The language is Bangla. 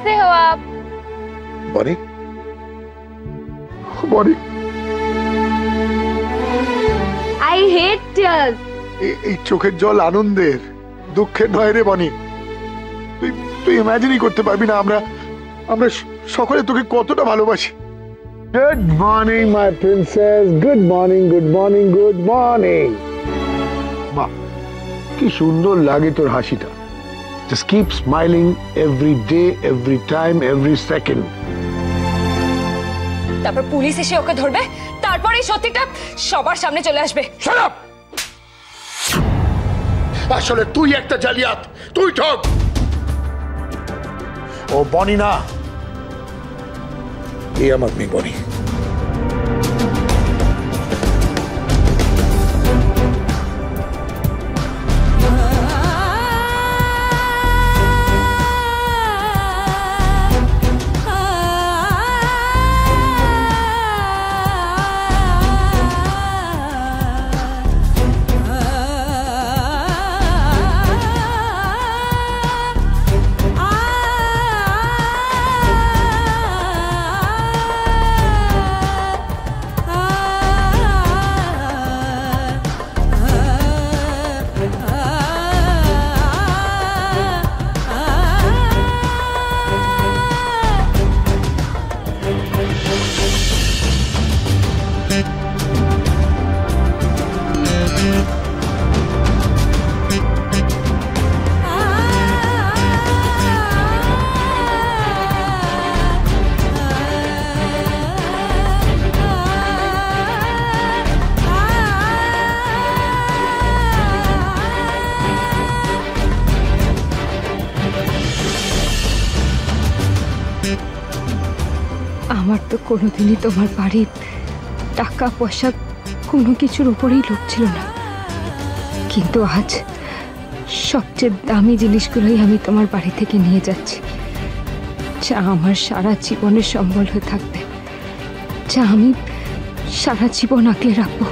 कैसे हो आप? बनी बनी I hate tears. এই চোখের জল আনন্দের, দুঃখের নয় রে বনি। তুই ইমাজিনই করতে পারবি না আমরা আমরা সকলে তোকে কতটা ভালোবাসি। Good morning my princess, good morning, good morning, good morning. মা, কি সুন্দর লাগে তোর হাসিটা। Just keep smiling every day, every time, every second. তারপর পুলিশ এসে ওকে ধরবে, তারপর এই সত্যিটা সবার সামনে চলে আসবে। Shut up! আসলে তুই একটা জালিয়াত, তুই ঠক। ও বনি না, এই আমার মেয়ে বনি। আমার তো কোনোদিনই তোমার বাড়ির টাকা পয়সা কোনো কিছুর উপরেই লোভ ছিল না, কিন্তু আজ সবচেয়ে দামি জিনিসগুলোই আমি তোমার বাড়ি থেকে নিয়ে যাচ্ছি, যা আমার সারা জীবনের সম্বল হয়ে থাকবে, যা আমি সারা জীবন আগলে রাখবো।